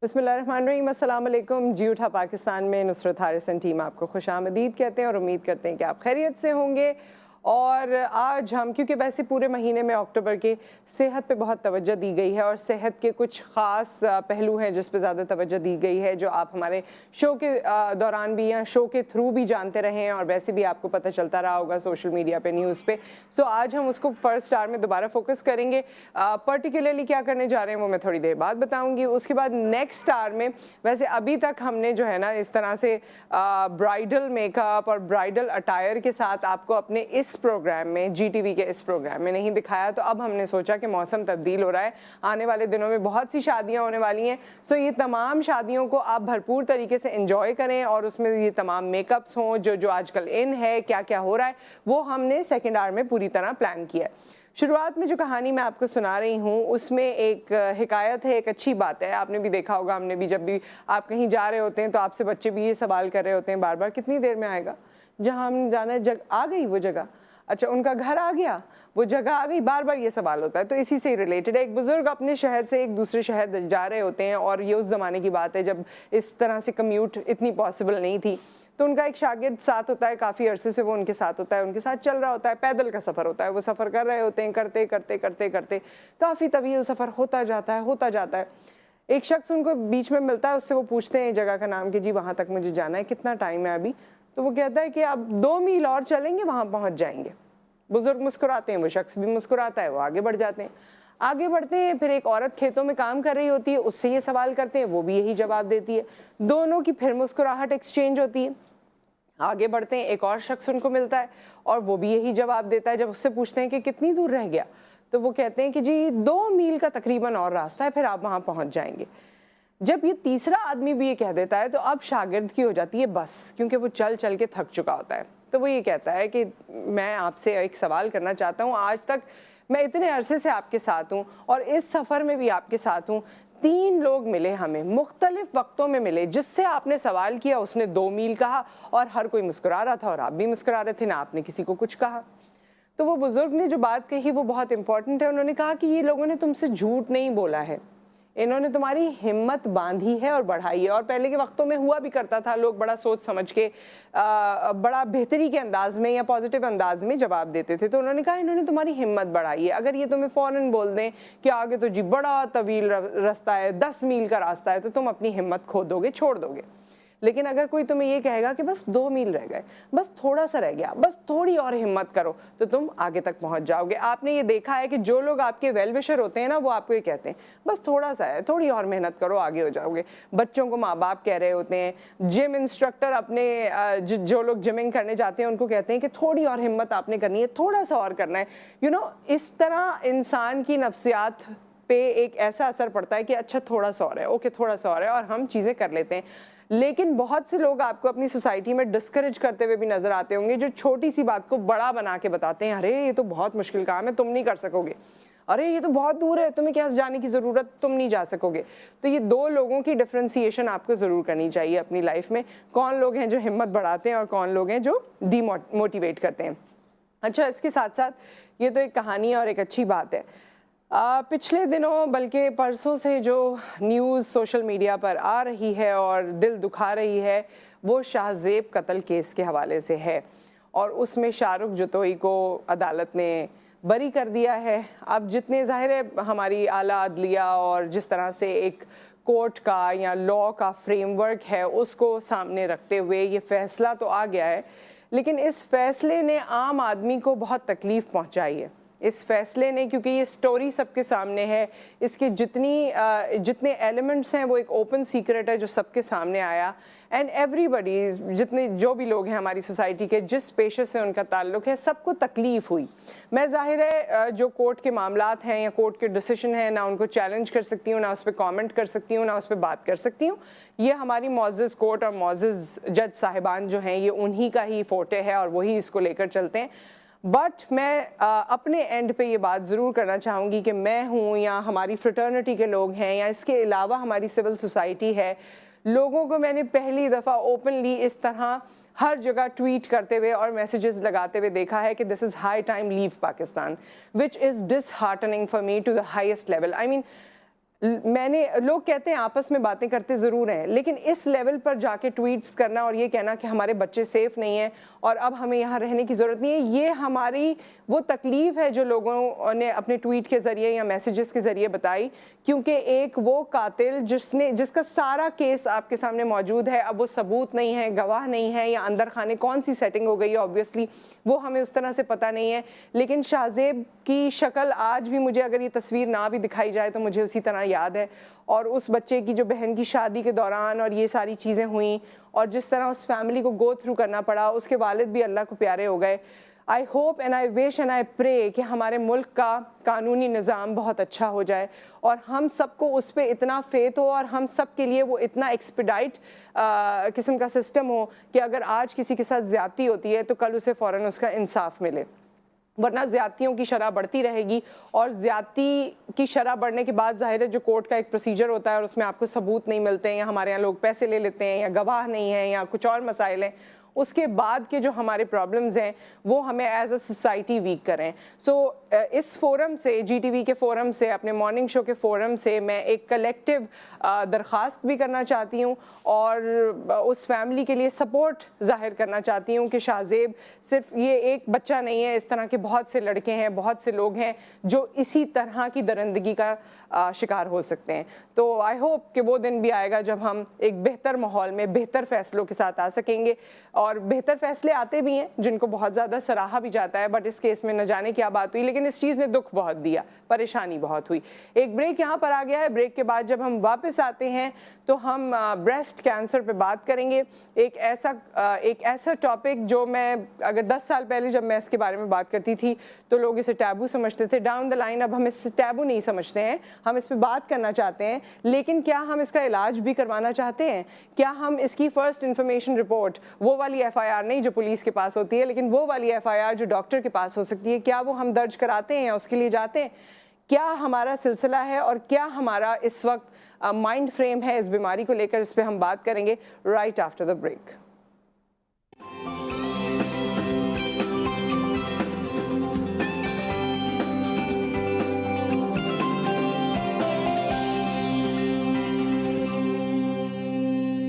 بسم اللہ الرحمن الرحیم. السلام علیکم. جی اٹھا پاکستان میں نصرت حارثن ٹیم آپ کو خوش آمدید کہتے ہیں اور امید کرتے ہیں کہ آپ خیریت سے ہوں گے. اور آج ہم کیونکہ ویسے پورے مہینے میں اکتوبر کے صحت پہ بہت توجہ دی گئی ہے اور صحت کے کچھ خاص پہلو ہیں جس پہ زیادہ توجہ دی گئی ہے جو آپ ہمارے شو کے دوران بھی یا شو کے تھرو بھی جانتے رہے ہیں اور ویسے بھی آپ کو پتہ چلتا رہا ہوگا سوشل میڈیا پہ نیوز پہ. سو آج ہم اس کو فرسٹ آور میں دوبارہ فوکس کریں گے. پرٹیکولرلی کیا کرنے جا رہے ہیں وہ میں تھوڑی دیر بعد بتاؤں گی. اس کے بعد نیکسٹ آور میں ویسے ابھی تک ہم نے جو ہے نا اس طرح سے برائڈل میک اپ اور برائڈل اٹائر کے ساتھ آپ کو اپنے اس پروگرام میں جی ٹی وی کے اس پروگرام میں نہیں دکھایا. تو اب ہم نے سوچا کہ موسم تبدیل ہو رہا ہے, آنے والے دنوں میں بہت سی شادیاں ہونے والی ہیں. سو یہ تمام شادیوں کو آپ بھرپور طریقے سے انجوائے کریں اور اس میں یہ تمام میک اپس ہوں جو آج کل ان ہے, کیا کیا ہو رہا ہے وہ ہم نے سیکنڈ آور میں پوری طرح پلان کیا ہے. شروعات میں جو کہانی میں آپ کو سنا رہی ہوں اس میں ایک حکایت ہے, ایک اچھی بات ہے. آپ نے بھی دیکھا ہوگا, ہم نے بھی جب بھی آپ کہیں جا رہے ہوتے ہیں تو آپ سے بچے بھی یہ سوال کر رہے ہوتے ہیں بار بار کتنی دیر میں آئے گا, جہاں ہم جانا ہے آ گئی وہ جگہ, اچھا ان کا گھر آ گیا, وہ جگہ آ گئی, بار بار یہ سوال ہوتا ہے. تو اسی سے ریلیٹڈ ہے. ایک بزرگ اپنے شہر سے ایک دوسرے شہر جا رہے ہوتے ہیں اور یہ اس زمانے کی بات ہے جب اس طرح سے کمیوٹ اتنی پاسبل نہیں تھی. تو ان کا ایک شاگرد ساتھ ہوتا ہے, کافی عرصے سے وہ ان کے ساتھ ہوتا ہے, ان کے ساتھ چل رہا ہوتا ہے. پیدل کا سفر ہوتا ہے, وہ سفر کر رہے ہوتے ہیں, کرتے کرتے کرتے کرتے کافی طویل سفر ہوتا جاتا ہے. ایک شخص ان کو بیچ میں ملتا ہے, اس سے وہ پوچھتے ہیں جگہ کا نام کہ جی وہاں تک مجھے جانا ہے, کتنا ٹائم ہے ابھی؟ تو وہ کہتا ہے کہ آپ 2 میل اور چلیں گے وہاں پہنچ جائیں گے. بزرگ مسکراتے ہیں, وہ شخص بھی مسکراتا ہے, وہ آگے بڑھ جاتے ہیں. آگے بڑھتے ہیں, پھر ایک عورت کھیتوں میں کام کر رہی ہوتی ہے, اس سے یہ سوال کرتے ہیں, وہ بھی یہی جواب دیتی ہے. دونوں کی پھر مسکراہٹ ایکسچینج ہوتی ہے. آگے بڑھتے ہیں, ایک اور شخص ان کو ملتا ہے اور وہ بھی یہی جواب دیتا ہے. جب اس سے پوچھتے ہیں کہ کتنی دور رہ گیا, تو وہ کہتے ہیں کہ جی 2 میل کا تقریباً اور راستہ ہے, پھر آپ وہاں پہنچ جائیں گے. جب یہ تیسرا آدمی بھی یہ کہہ دیتا ہے تو اب شاگرد کی ہو جاتی ہے بس, کیونکہ وہ چل چل کے تھک چکا ہوتا ہے. تو وہ یہ کہتا ہے کہ میں آپ سے ایک سوال کرنا چاہتا ہوں, آج تک میں اتنے عرصے سے آپ کے ساتھ ہوں اور اس سفر میں بھی آپ کے ساتھ ہوں, 3 لوگ ملے ہمیں, مختلف وقتوں میں ملے, جس سے آپ نے سوال کیا اس نے 2 میل کہا اور ہر کوئی مسکرا رہا تھا اور آپ بھی مسکرا رہے تھے, نہ آپ نے کسی کو کچھ کہا. تو وہ بزرگ نے جو بات کہی وہ بہت امپورٹنٹ ہے. انہوں نے کہا کہ یہ لوگوں نے تم سے جھوٹ نہیں بولا ہے, انہوں نے تمہاری ہمت باندھی ہے اور بڑھائی ہے. اور پہلے کے وقتوں میں ہوا بھی کرتا تھا, لوگ بڑا سوچ سمجھ کے بڑا بہتری کے انداز میں یا پازیٹیو انداز میں جواب دیتے تھے. تو انہوں نے کہا انہوں نے تمہاری ہمت بڑھائی ہے. اگر یہ تمہیں فوراً بول دیں کہ آگے تو جی بڑا طویل راستہ ہے, 10 میل کا راستہ ہے, تو تم اپنی ہمت کھو دو گے, چھوڑ دو گے. لیکن اگر کوئی تمہیں یہ کہے گا کہ بس 2 میل رہ گئے, بس تھوڑا سا رہ گیا, بس تھوڑی اور ہمت کرو, تو تم آگے تک پہنچ جاؤ گے. آپ نے یہ دیکھا ہے کہ جو لوگ آپ کے ویل وشر ہوتے ہیں نا, وہ آپ کو یہ کہتے ہیں بس تھوڑا سا ہے, تھوڑی اور محنت کرو, آگے ہو جاؤ گے. بچوں کو ماں باپ کہہ رہے ہوتے ہیں, جم انسٹرکٹر اپنے جو لوگ جمنگ کرنے جاتے ہیں ان کو کہتے ہیں کہ تھوڑی اور ہمت آپ نے کرنی ہے, تھوڑا سا اور کرنا ہے. اس طرح انسان کی نفسیات پہ ایک ایسا اثر پڑتا ہے کہ اچھا تھوڑا سا اور ہے, اوکے تھوڑا سا اور ہے, اور ہم چیزیں کر لیتے ہیں. لیکن بہت سے لوگ آپ کو اپنی سوسائٹی میں ڈسکریج کرتے ہوئے بھی نظر آتے ہوں گے, جو چھوٹی سی بات کو بڑا بنا کے بتاتے ہیں, ارے یہ تو بہت مشکل کام ہے, تم نہیں کر سکو گے, ارے یہ تو بہت دور ہے, تمہیں کیا جانے کی ضرورت, تم نہیں جا سکو گے. تو یہ 2 لوگوں کی ڈفرینسیشن آپ کو ضرور کرنی چاہیے اپنی لائف میں, کون لوگ ہیں جو ہمت بڑھاتے ہیں اور کون لوگ ہیں جو ڈی موٹیویٹ کرتے ہیں. اچھا, اس کے ساتھ ساتھ یہ تو ایک کہانی ہے اور ایک اچھی بات ہے. پچھلے دنوں بلکہ پرسوں سے جو نیوز سوشل میڈیا پر آ رہی ہے اور دل دکھا رہی ہے وہ شاہ زیب قتل کیس کے حوالے سے ہے, اور اس میں شاہ رخ جتوئی کو عدالت نے بری کر دیا ہے. اب جتنے ظاہر ہے ہماری اعلیٰ عدلیہ اور جس طرح سے ایک کورٹ کا یا لا کا فریم ورک ہے اس کو سامنے رکھتے ہوئے یہ فیصلہ تو آ گیا ہے, لیکن اس فیصلے نے عام آدمی کو بہت تکلیف پہنچائی ہے. اس فیصلے نے, کیونکہ یہ سٹوری سب کے سامنے ہے, اس کے جتنے ایلیمنٹس ہیں وہ ایک اوپن سیکرٹ ہے جو سب کے سامنے آیا, اینڈ ایوری بڈی, جو بھی لوگ ہیں ہماری سوسائٹی کے, جس پیشے سے ان کا تعلق ہے, سب کو تکلیف ہوئی. میں ظاہر ہے جو کورٹ کے معاملات ہیں یا کورٹ کے ڈیسیشن ہیں, نہ ان کو چیلنج کر سکتی ہوں, نہ اس پہ کامنٹ کر سکتی ہوں, نہ اس پہ بات کر سکتی ہوں. یہ ہماری معزز کورٹ اور معزز جج صاحبان جو ہیں یہ انہی کا ہی فورٹے ہے اور وہی اس کو لے کر چلتے ہیں. بٹ میں اپنے اینڈ پہ یہ بات ضرور کرنا چاہوں گی کہ میں ہوں یا ہماری فریٹرنٹی کے لوگ ہیں یا اس کے علاوہ ہماری سول سوسائٹی ہے, لوگوں کو میں نے پہلی دفعہ اوپنلی اس طرح ہر جگہ ٹویٹ کرتے ہوئے اور میسیجز لگاتے ہوئے دیکھا ہے کہ this is high time leave Pakistan, which is disheartening for me to the highest level. I mean میں نے لوگ کہتے ہیں آپس میں باتیں کرتے ضرور ہیں، لیکن اس لیول پر جا کے ٹویٹس کرنا اور یہ کہنا کہ ہمارے بچے سیف نہیں ہیں اور اب ہمیں یہاں رہنے کی ضرورت نہیں ہے، یہ ہماری وہ تکلیف ہے جو لوگوں نے اپنے ٹویٹ کے ذریعے یا میسیجز کے ذریعے بتائی، کیونکہ ایک وہ قاتل جس کا سارا کیس آپ کے سامنے موجود ہے، اب وہ ثبوت نہیں ہے، گواہ نہیں ہے، یا اندر خانے کون سی سیٹنگ ہو گئی ہے آبویسلی وہ ہمیں اس طرح سے پتہ نہیں ہے، لیکن شاہ زیب کی شکل آج بھی مجھے اگر یہ تصویر نہ بھی دکھائی جائے تو مجھے اسی طرح یاد ہے، اور اس بچے کی جو بہن کی شادی کے دوران اور یہ ساری چیزیں ہوئیں اور جس طرح اس فیملی کو گو تھرو کرنا پڑا، اس کے والد بھی اللہ کو پیارے ہو گئے. I hope and I wish and I پرے کہ ہمارے ملک کا قانونی نظام بہت اچھا ہو جائے اور ہم سب کو اس پہ اتنا فیتھ ہو اور ہم سب کے لیے وہ اتنا ایکسپیڈائٹ قسم کا سسٹم ہو کہ اگر آج کسی کے ساتھ زیادتی ہوتی ہے تو کل اسے فوراً اس کا انصاف ملے، ورنہ زیادتیوں کی شرح بڑھتی رہے گی، اور زیادتی کی شرح بڑھنے کے بعد ظاہر ہے جو کورٹ کا ایک پروسیجر ہوتا ہے اور اس میں آپ کو ثبوت نہیں ملتے ہیں، یا ہمارے یہاں لوگ پیسے لے لیتے ہیں، یا گواہ نہیں ہیں، یا کچھ اور مسائل ہیں، اس کے بعد کے جو ہمارے پرابلمز ہیں وہ ہمیں ایز اے سوسائٹی ویک کریں. سو اس فورم سے، جی ٹی وی کے فورم سے، اپنے مارننگ شو کے فورم سے میں ایک کلیکٹیو درخواست بھی کرنا چاہتی ہوں اور اس فیملی کے لیے سپورٹ ظاہر کرنا چاہتی ہوں کہ شاہ زیب صرف یہ ایک بچہ نہیں ہے، اس طرح کے بہت سے لڑکے ہیں، بہت سے لوگ ہیں جو اسی طرح کی درندگی کا شکار ہو سکتے ہیں. تو آئی ہوپ کہ وہ دن بھی آئے گا جب ہم ایک بہتر ماحول میں بہتر فیصلوں کے ساتھ آ سکیں گے، اور بہتر فیصلے آتے بھی ہیں جن کو بہت زیادہ سراہا بھی جاتا ہے، بٹ اس کیس میں نہ جانے کیا بات ہوئی، لیکن اس چیز نے دکھ بہت دیا، پریشانی بہت ہوئی. ایک بریک یہاں پر آ گیا ہے، بریک کے بعد جب ہم واپس آتے ہیں تو ہم بریسٹ کینسر پہ بات کریں گے، ایک ایسا ٹاپک جو میں اگر 10 سال پہلے جب میں اس کے بارے میں بات کرتی تھی تو لوگ اسے ٹیبو سمجھتے تھے. ڈاؤن دا لائن اب ہم اس سے ٹیبو نہیں سمجھتے ہیں، ہم اس پہ بات کرنا چاہتے ہیں، لیکن کیا ہم اس کا علاج بھی کروانا چاہتے ہیں؟ کیا ہم اس کی فرسٹ انفارمیشن رپورٹ، وہ والی ایف آئی آر نہیں جو پولیس کے پاس ہوتی ہے، لیکن وہ والی ایف آئی آر جو ڈاکٹر کے پاس ہو سکتی ہے، کیا وہ ہم درج کراتے ہیں یا اس کے لیے جاتے ہیں؟ کیا ہمارا سلسلہ ہے اور کیا ہمارا اس وقت مائنڈ فریم ہے اس بیماری کو لے کر؟ اس پہ ہم بات کریں گے رائٹ آفٹر دا بریک.